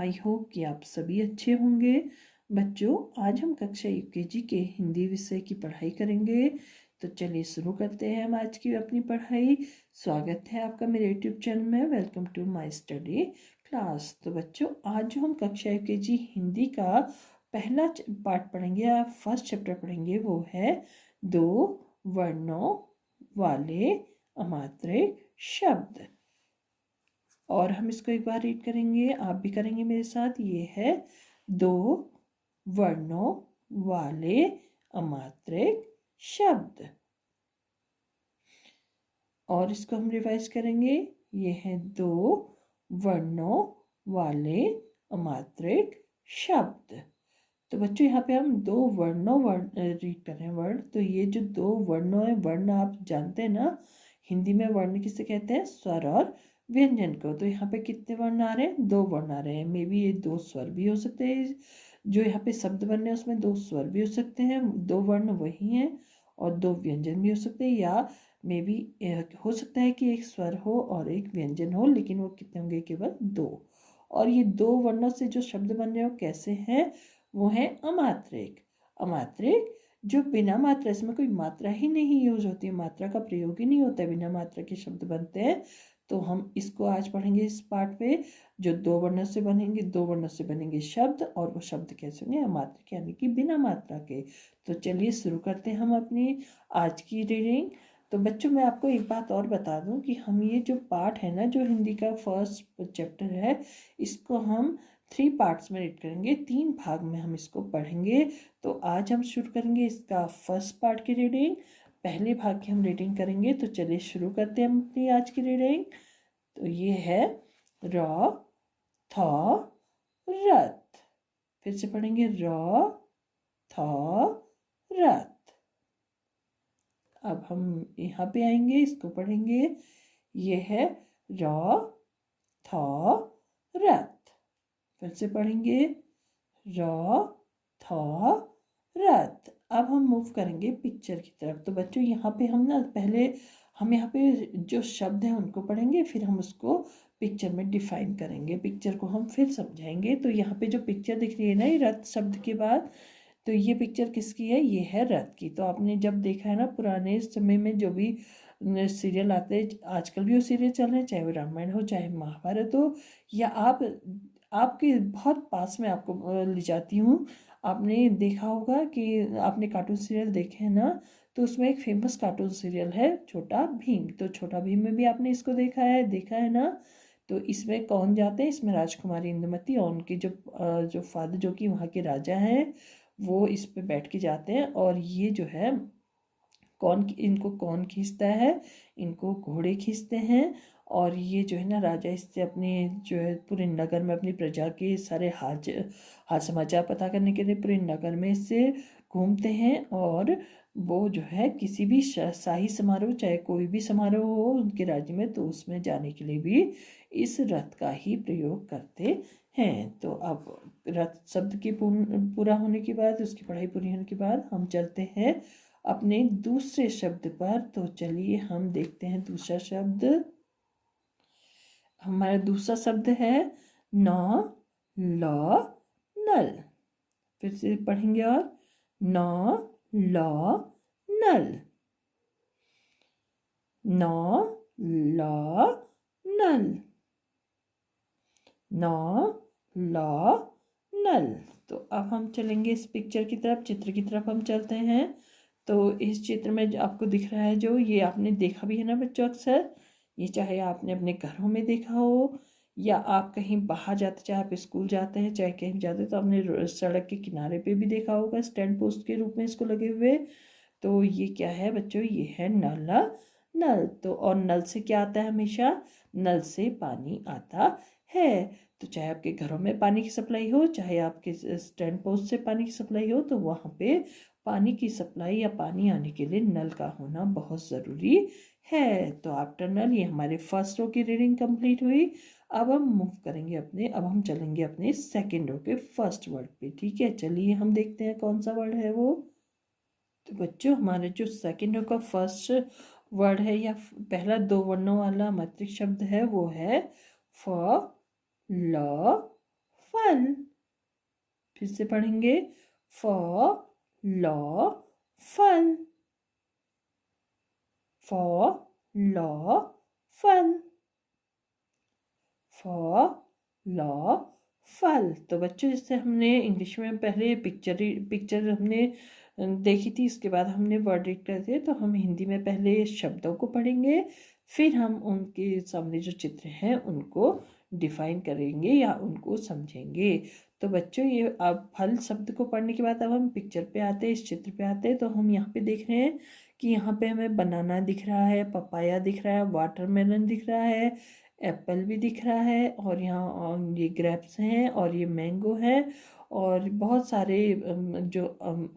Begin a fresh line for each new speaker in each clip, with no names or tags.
I hope कि आप सभी अच्छे होंगे। बच्चों, आज हम कक्षा यूकेजी के हिंदी विषय की पढ़ाई करेंगे। तो चलिए शुरू करते हैं हम आज की अपनी पढ़ाई। स्वागत है आपका मेरे यूट्यूब चैनल में। Welcome to my study class. तो बच्चों, आज जो हम कक्षा यूकेजी हिंदी का पहला पार्ट पढ़ेंगे या फर्स्ट चैप्टर पढ़ेंगे, वो है दो वर्णों वाले अमात्रिक शब्द। और हम इसको एक बार रीड करेंगे, आप भी करेंगे मेरे साथ। ये है दो वर्णों वाले अमात्रिक शब्द। और इसको हम रिवाइज करेंगे। ये है दो वर्णों वाले अमात्रिक शब्द। तो बच्चों, यहाँ पे हम दो वर्णों रीड कर रहे हैं वर्ड। तो ये जो दो वर्णों है, वर्ण आप जानते हैं ना, हिंदी में वर्ण किसे कहते हैं? स्वर और व्यंजन को। तो यहाँ पे कितने वर्ण आ रहे हैं? दो वर्ण आ रहे हैं। मे बी ये दो स्वर भी हो सकते हैं। जो यहाँ पे शब्द बन रहे हैं उसमें दो स्वर भी हो सकते हैं, दो वर्ण वही हैं, और दो व्यंजन भी हो सकते हैं। या मे बी हो सकता है कि एक स्वर हो और एक व्यंजन हो, लेकिन वो कितने होंगे? केवल दो। और ये दो वर्णों से जो शब्द बन रहे हो कैसे हैं? वो है अमात्रिक। अमात्रिक जो बिना मात्रा, इसमें कोई मात्रा ही नहीं यूज होती है, मात्रा का प्रयोग ही नहीं होता है, बिना मात्रा के शब्द बनते हैं। तो हम इसको आज पढ़ेंगे इस पार्ट पे। जो दो वर्णों से बनेंगे, दो वर्णों से बनेंगे शब्द, और वो शब्द कैसे होंगे? अमात्रिक, यानी कि बिना मात्रा के। तो चलिए शुरू करते हैं हम अपनी आज की रीडिंग। तो बच्चों, मैं आपको एक बात और बता दूं कि हम ये जो पार्ट है ना, जो हिंदी का फर्स्ट चैप्टर है, इसको हम 3 पार्ट्स में रीड करेंगे, 3 भाग में हम इसको पढ़ेंगे। तो आज हम शुरू करेंगे इसका फर्स्ट पार्ट की रीडिंग। पहले भाग की हम रीडिंग करेंगे। तो चलिए शुरू करते हैं हम अपनी आज की रीडिंग। तो ये है र थ रथ। फिर से पढ़ेंगे र थ रथ। अब हम यहाँ पे आएंगे, इसको पढ़ेंगे। ये है र थ रथ। फिर से पढ़ेंगे र थ रथ। अब हम मूव करेंगे पिक्चर की तरफ। तो बच्चों, यहाँ पे हम ना पहले हम यहाँ पे जो शब्द हैं उनको पढ़ेंगे, फिर हम उसको पिक्चर में डिफाइन करेंगे, पिक्चर को हम फिर समझाएंगे। तो यहाँ पे जो पिक्चर दिख रही है ना, ये रथ शब्द के बाद, तो ये पिक्चर किसकी है? ये है रथ की। तो आपने जब देखा है ना, पुराने समय में जो भी सीरियल आते हैं, आजकल भी वो सीरियल चल रहे हैं, चाहे वो रामायण हो चाहे महाभारत हो, या आपके बहुत पास में आपको ले जाती हूँ। आपने देखा होगा कि आपने कार्टून सीरियल देखे हैं ना, तो उसमें एक फेमस कार्टून सीरियल है छोटा भीम। तो छोटा भीम में भी आपने इसको देखा है ना। तो इसमें कौन जाते हैं? इसमें राजकुमारी इंदुमती और उनके जो फादर, जो कि वहाँ के राजा हैं, वो इस पे बैठ के जाते हैं। और ये जो है इनको कौन खींचता है? इनको घोड़े खींचते हैं। और ये जो है ना, राजा इससे अपने जो है पूरे नगर में अपनी प्रजा के सारे हाल समाचार पता करने के लिए पूरे नगर में इससे घूमते हैं। और वो जो है किसी भी शाही समारोह, चाहे कोई भी समारोह हो उनके राज्य में, तो उसमें जाने के लिए भी इस रथ का ही प्रयोग करते हैं। तो अब रथ शब्द की पूरा होने के बाद, उसकी पढ़ाई पूरी होने के बाद, हम चलते हैं अपने दूसरे शब्द पर। तो चलिए हम देखते हैं दूसरा शब्द। हमारा दूसरा शब्द है न ल नल। फिर से पढ़ेंगे। और न ल नल, न ल नल, न ल नल। तो अब हम चलेंगे इस पिक्चर की तरफ, चित्र की तरफ हम चलते हैं। तो इस चित्र में जो आपको दिख रहा है, जो ये आपने देखा भी है ना बच्चों अक्सर, ये चाहे आपने अपने घरों में देखा हो, या आप कहीं बाहर जाते, चाहे आप स्कूल जाते हैं चाहे कहीं जाते हैं, तो आपने सड़क के किनारे पे भी देखा होगा, स्टैंड पोस्ट के रूप में इसको लगे हुए। तो ये क्या है बच्चों? ये है नाला नल। तो और नल से क्या आता है? हमेशा नल से पानी आता है। तो चाहे आपके घरों में पानी की सप्लाई हो, चाहे आपके स्टैंड पोस्ट से पानी की सप्लाई हो, तो वहाँ पे पानी की सप्लाई या पानी आने के लिए नल का होना बहुत ज़रूरी है। तो आफ्टर नल, ये हमारे फर्स्ट रो की रीडिंग कंप्लीट हुई। अब हम मूव करेंगे अब हम चलेंगे अपने सेकेंड रो के फर्स्ट वर्ड पे। ठीक है, चलिए हम देखते हैं कौन सा वर्ड है वो। तो बच्चों, हमारे जो सेकेंड रो का फर्स्ट वर्ड है, या पहला दो वर्णों वाला मात्रिक शब्द है, वो है फ ल फल। फिर से पढ़ेंगे, फ ल फल, फ ल फल, फ ल फल। तो बच्चों, जैसे हमने इंग्लिश में पहले पिक्चर हमने देखी थी, इसके बाद हमने वर्ड रीड करे थे, तो हम हिंदी में पहले शब्दों को पढ़ेंगे, फिर हम उनके सामने जो चित्र हैं उनको डिफाइन करेंगे या उनको समझेंगे। तो बच्चों, ये अब फल शब्द को पढ़ने के बाद अब हम पिक्चर पे आते हैं, इस चित्र पे आते हैं। तो हम यहाँ पे देख रहे हैं कि यहाँ पे हमें बनाना दिख रहा है, पपाया दिख रहा है, वाटरमेलन दिख रहा है, एप्पल भी दिख रहा है, और यहाँ ये ग्रेप्स हैं और ये मैंगो है, और बहुत सारे जो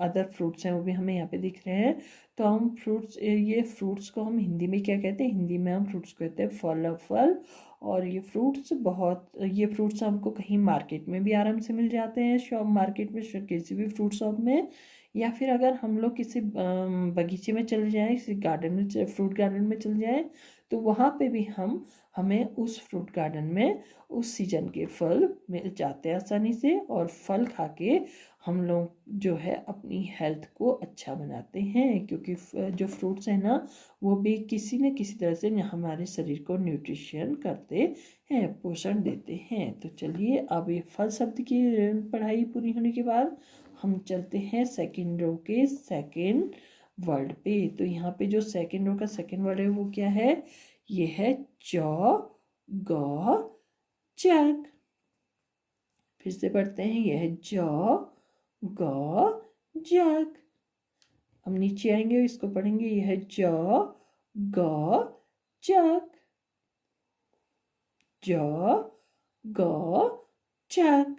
अदर फ्रूट्स हैं वो भी हमें यहाँ पे दिख रहे हैं। तो हम ये फ्रूट्स को हम हिंदी में क्या कहते हैं? हिंदी में हम फ्रूट्स को कहते हैं फल। और ये फ्रूट्स हमको कहीं मार्केट में भी आराम से मिल जाते हैं, शॉप मार्केट में, किसी भी फ्रूट शॉप में, या फिर अगर हम लोग किसी बगीचे में चले जाएं, किसी गार्डन में, फ्रूट गार्डन में चले जाएं, तो वहाँ पे भी हमें उस फ्रूट गार्डन में उस सीजन के फल मिल जाते हैं आसानी से, और फल खा के हम लोग जो है अपनी हेल्थ को अच्छा बनाते हैं, क्योंकि जो फ्रूट्स हैं ना, वो भी किसी न किसी तरह से हमारे शरीर को न्यूट्रिशन करते हैं, पोषण देते हैं। तो चलिए, अब ये फल शब्द की पढ़ाई पूरी होने के बाद हम चलते हैं सेकेंड रो के सेकेंड वर्ड पे। तो यहाँ पे जो सेकेंड रो का सेकेंड वर्ड है वो क्या है? ये है ग जग। फिर से पढ़ते हैं, यह है ग जग। हम नीचे आएंगे, इसको पढ़ेंगे, यह है ग जग, ग जग।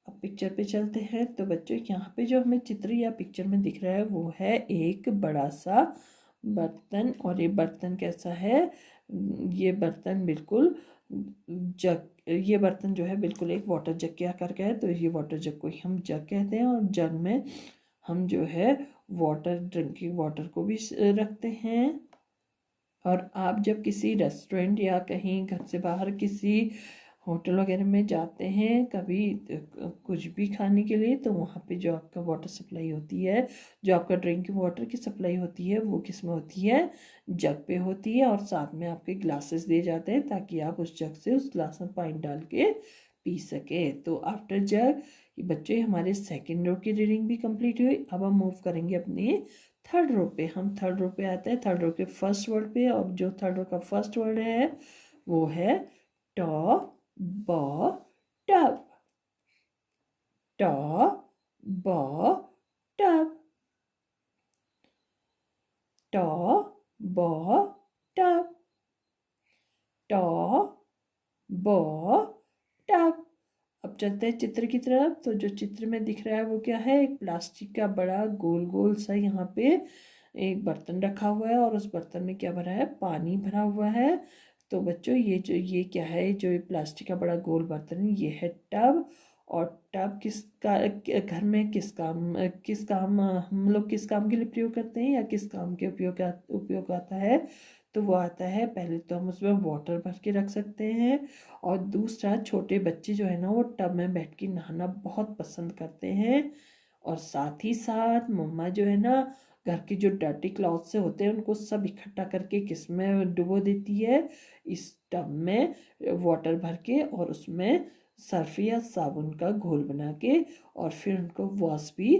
अब पिक्चर पे चलते हैं। तो बच्चों, यहाँ पे जो हमें चित्र या पिक्चर में दिख रहा है वो है एक बड़ा सा बर्तन। और ये बर्तन कैसा है? ये बर्तन बिल्कुल ये बर्तन जो है बिल्कुल एक वाटर जग के आकार का है। तो ये वाटर जग को ही हम जग कहते हैं, और जग में हम जो है ड्रिंकिंग वाटर को भी रखते हैं। और आप जब किसी रेस्टोरेंट या कहीं घर से बाहर किसी होटल वगैरह में जाते हैं कभी कुछ भी खाने के लिए, तो वहाँ पे जो आपका वाटर सप्लाई होती है, जो आपका ड्रिंकिंग वाटर की सप्लाई होती है, वो किस में होती है? जग पे होती है, और साथ में आपके ग्लासेस दिए जाते हैं ताकि आप उस जग से उस ग्लास में पानी डाल के पी सके। तो आफ्टर जग, बच्चे, हमारे सेकेंड रो की रीडिंग भी कंप्लीट हुई। अब हम मूव करेंगे अपने थर्ड रो पे। हम थर्ड रो पे आते हैं, थर्ड रो के फर्स्ट वर्ड पे। और जो थर्ड रो का फर्स्ट वर्ड है वो है ट ब टब, ट ब टब, ट ब टब, ट ब टब। अब चलते हैं चित्र की तरफ। तो जो चित्र में दिख रहा है वो क्या है? एक प्लास्टिक का बड़ा गोल गोल सा यहाँ पे एक बर्तन रखा हुआ है, और उस बर्तन में क्या भरा है? पानी भरा हुआ है। तो बच्चों, ये क्या है? जो ये प्लास्टिक का बड़ा गोल बर्तन है, ये है टब। और टब घर में किस काम हम लोग किस काम के लिए प्रयोग करते हैं, या किस काम के उपयोग आता है? तो वो आता है, पहले तो हम उसमें वाटर भर के रख सकते हैं, और दूसरा, छोटे बच्चे जो है ना, वो टब में बैठ के नहाना बहुत पसंद करते हैं। और साथ ही साथ मम्मा जो है ना, घर के जो डर्टी क्लॉथ से होते हैं उनको सब इकट्ठा करके किस में डुबो देती है? इस टब में वाटर भर के, और उसमें सर्फ या साबुन का घोल बना के, और फिर उनको वॉश भी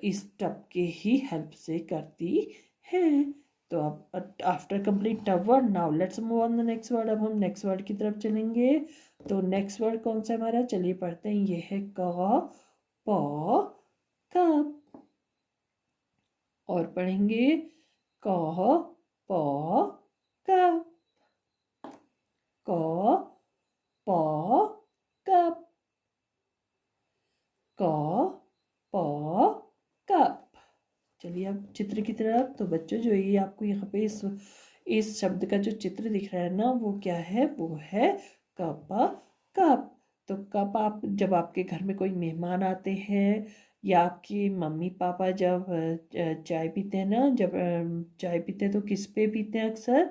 इस टब के ही हेल्प से करती है। तो अब after complete tub word, now let's move on the next word. अब हम नेक्स्ट वर्ड की तरफ चलेंगे। तो नेक्स्ट वर्ड कौन सा हमारा? चलिए पढ़ते हैं, ये है क प कप। और पढ़ेंगे क प कप, क प कप, क प कप। चलिए अब चित्र की तरफ। तो बच्चों, जो ये आपको यहाँ पे इस शब्द का जो चित्र दिख रहा है ना, वो क्या है? वो है कप कप। तो कप, आप जब आपके घर में कोई मेहमान आते हैं, या आपकी मम्मी पापा जब चाय पीते हैं ना, जब चाय पीते हैं तो किस पे पीते हैं अक्सर?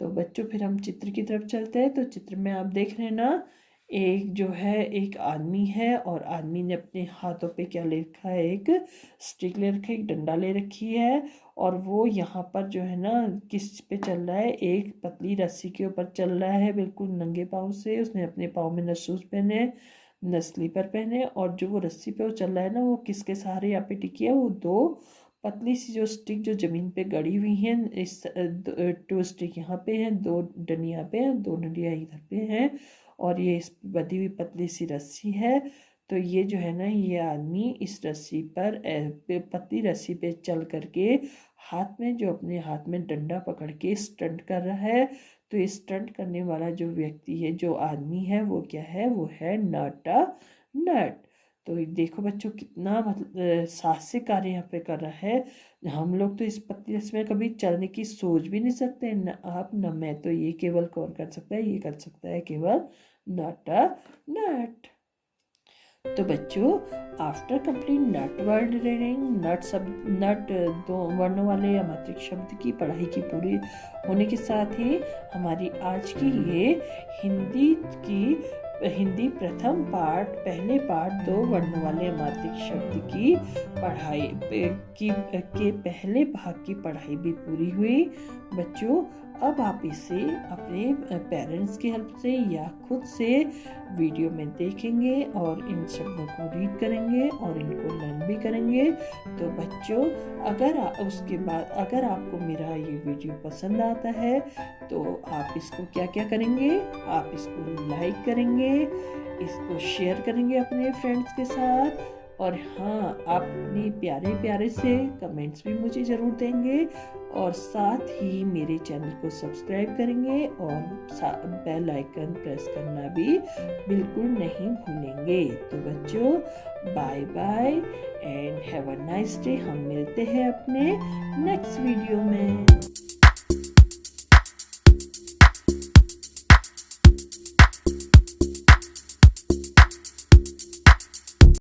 तो बच्चों फिर हम चित्र की तरफ चलते हैं। तो चित्र में आप देख रहे हैं ना, एक जो है एक आदमी है और आदमी ने अपने हाथों पे क्या ले रखा है, एक स्टिक ले रखा है, एक डंडा ले रखी है। और वो यहाँ पर जो है ना किस पे चल रहा है, एक पतली रस्सी के ऊपर चल रहा है, बिल्कुल नंगे पाँव से। उसने अपने पाँव में न शूज पहने न स्लीपर पहने, और जो वो रस्सी पे वो चल रहा है ना, वो किसके सहारे यहाँ पे टिकी है, वो दो पतली सी जो स्टिक जो जमीन पे गड़ी हुई हैं, इस दो स्टिक यहाँ पे हैं, दो डंडी यहाँ पे हैं, दो डंडियाँ इधर पे हैं, और ये इस बंधी हुई पतली सी रस्सी है। तो ये जो है ना, ये आदमी इस रस्सी पर पतली रस्सी पे चल करके हाथ में जो अपने हाथ में डंडा पकड़ के स्टंट कर रहा है। तो ये स्टंट करने वाला जो व्यक्ति है, जो आदमी है, वो क्या है, वो है नटा नट। तो देखो बच्चों, कितना मतलब साहसिक कार्य यहाँ पे कर रहा है। हम लोग तो इस पतली रस्सी में कभी चलने की सोच भी नहीं सकते, न आप न मैं। तो ये केवल कौन कर सकता है, ये कर सकता है केवल नटा नट। तो बच्चों, आफ्टर कंप्लीट नट वर्ड रीडिंग, नट दो वर्णों वाले या मात्रिक शब्द की पढ़ाई की पूरी होने के साथ ही हमारी आज की ये हिंदी प्रथम पाठ, पहले पाठ दो वर्णों वाले मात्रिक शब्द की पढ़ाई के पहले भाग की पढ़ाई भी पूरी हुई। बच्चों, अब आप इसे अपने पेरेंट्स की हेल्प से या खुद से वीडियो में देखेंगे और इन शब्दों को रीड करेंगे और इनको लर्न भी करेंगे। तो बच्चों, उसके बाद अगर आपको मेरा ये वीडियो पसंद आता है तो आप इसको क्या क्या करेंगे, आप इसको लाइक करेंगे, इसको शेयर करेंगे अपने फ्रेंड्स के साथ, और हाँ, आप अपने प्यारे प्यारे से कमेंट्स भी मुझे ज़रूर देंगे, और साथ ही मेरे चैनल को सब्सक्राइब करेंगे और बेल आइकन प्रेस करना भी बिल्कुल नहीं भूलेंगे। तो बच्चों, bye bye and have a nice day. हम मिलते हैं अपने नेक्स्ट वीडियो में।